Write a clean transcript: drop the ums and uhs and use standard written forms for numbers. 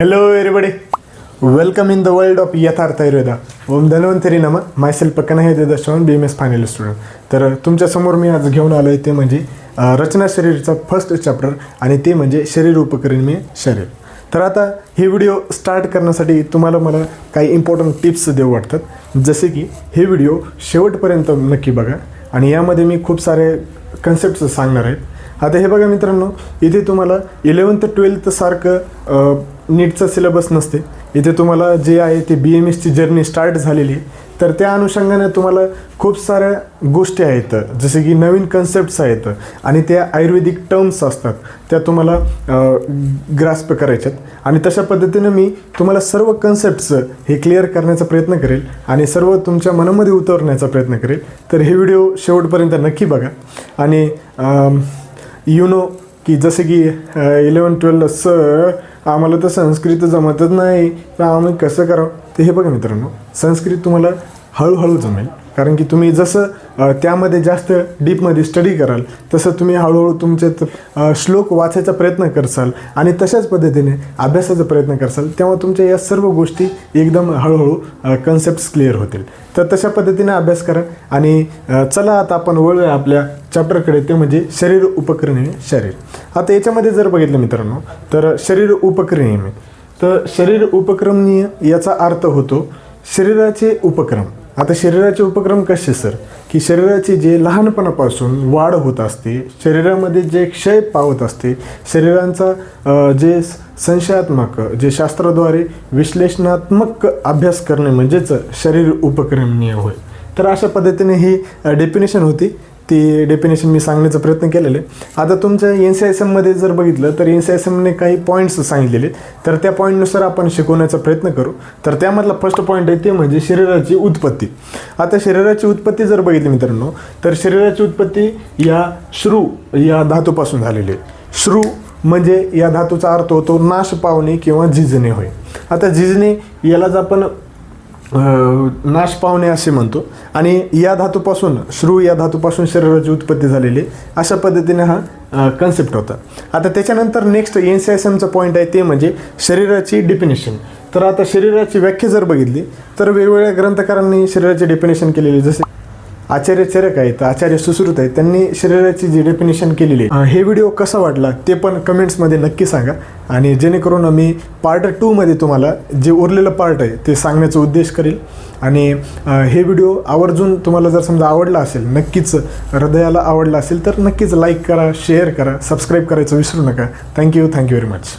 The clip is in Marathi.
Hello everybody, welcome in the world of यथार्थ आयुर्वेदा. ओम धन्वंतरी नमः. मायसेल्फ पक्कन हे दर्शन BMS फायनल स्टुडंट. तर तुमच्यासमोर मी आज घेऊन आलो आहे ते म्हणजे रचना शरीरचा फर्स्ट चॅप्टर आणि ते म्हणजे शरीर उपकरणे शरीर. तर आता हे व्हिडिओ स्टार्ट करण्यासाठी तुम्हाला मला काही इम्पॉर्टंट टिप्स देऊ वाटतात, जसे की हे व्हिडिओ शेवटपर्यंत नक्की बघा आणि यामध्ये मी खूप सारे कन्सेप्ट्स सांगणार आहेत. आता हे बघा मित्रांनो, इथे तुम्हाला 11th 12th सारखं नीटचं सिलेबस नसते. इथे तुम्हाला जे आहे ते BMSची जर्नी स्टार्ट झालेली आहे. तर त्या अनुषंगाने तुम्हाला खूप साऱ्या गोष्टी आहेत, जसे की नवीन कन्सेप्ट्स आहेत आणि त्या आयुर्वेदिक टर्म्स असतात, त्या तुम्हाला ग्रास्प करायच्यात. आणि तशा पद्धतीने मी तुम्हाला सर्व कन्सेप्ट्स हे क्लिअर करण्याचा प्रयत्न करेल आणि सर्व तुमच्या मनामध्ये उतरण्याचा प्रयत्न करेल. तर हे व्हिडिओ शेवटपर्यंत नक्की बघा. आणि की जसे की 11th 12th आम्हाला तर संस्कृत जमतच नाही, तर आम्ही कसं करावं. ते हे बघा मित्रांनो, संस्कृत तुम्हाला हळूहळू जमेल, कारण की तुम्ही जसं त्यामध्ये जास्त डीपमध्ये स्टडी कराल तसं तुम्ही हळूहळू तुमचे श्लोक वाचायचा प्रयत्न करसाल आणि तशाच पद्धतीने अभ्यासाचा प्रयत्न करसाल, तेव्हा तुमच्या या सर्व गोष्टी एकदम हळूहळू कन्सेप्ट्स क्लिअर होतील. तर तशा पद्धतीने अभ्यास करा. आणि चला आता आपण वळूया आपल्या चॅप्टरकडे, ते म्हणजे शरीर उपकरणे शरीर. आता याच्यामध्ये जर बघितलं मित्रांनो, तर शरीर उपकरणे, तर शरीर उपक्रमणीय याचा अर्थ होतो शरीराचे उपक्रम. आता शरीराचे उपक्रम कसे सर, की शरीराची जे लहानपणापासून वाढ होत असते, शरीरामध्ये जे क्षय पावत असते, शरीरांचा जे संशयात्मक, जे शास्त्राद्वारे विश्लेषणात्मक अभ्यास करणे म्हणजेच शरीर उपक्रमणीय होय. तर अशा पद्धतीने ही डेफिनेशन होती. ती डेफिनेशन मी सांगण्याचा प्रयत्न केलेला आहे. आता तुमच्या NCISMमध्ये जर बघितलं तर NCISMने काही पॉईंट्स सांगितलेले, तर त्या पॉईंटनुसार आपण शिकवण्याचा प्रयत्न करू. तर त्यामधला फर्स्ट पॉईंट आहे ते म्हणजे शरीराची उत्पत्ती. आता शरीराची उत्पत्ती जर बघितली मित्रांनो, तर शरीराची उत्पत्ती या श्रू या धातूपासून झालेली आहे. श्रू म्हणजे या धातूचा अर्थ होतो नाश पावणे किंवा झिजणे होय. आता झिजणे यालाच आपण नाश पावणे असे म्हणतो आणि या धातूपासून, श्रू या धातूपासून शरीराची उत्पत्ती झालेली, अशा पद्धतीने हा कन्सेप्ट होता. आता त्याच्यानंतर नेक्स्ट NCISMचा पॉईंट आहे ते म्हणजे शरीराची डेफिनेशन. तर आता शरीराची व्याख्या जर बघितली तर वेगवेगळ्या ग्रंथकारांनी शरीराची डेफिनेशन केलेली, जसे आचार्य चरक आहेत, आचार्य सुश्रुत आहेत, त्यांनी शरीराची जी डेफिनेशन केलेली आहे. हे व्हिडिओ कसा वाटला ते पण कमेंट्समध्ये नक्की सांगा, आणि जेणेकरून मी पार्ट 2 मध्ये तुम्हाला जे उरलेलं पार्ट आहे ते सांगण्याचा उद्देश करेल. आणि हे व्हिडिओ आवर्जून तुम्हाला जर समजा आवडला असेल, नक्कीच हृदयाला आवडला असेल, तर नक्कीच लाईक करा, शेअर करा, सबस्क्राईब करायचं विसरू नका. Thank you very much.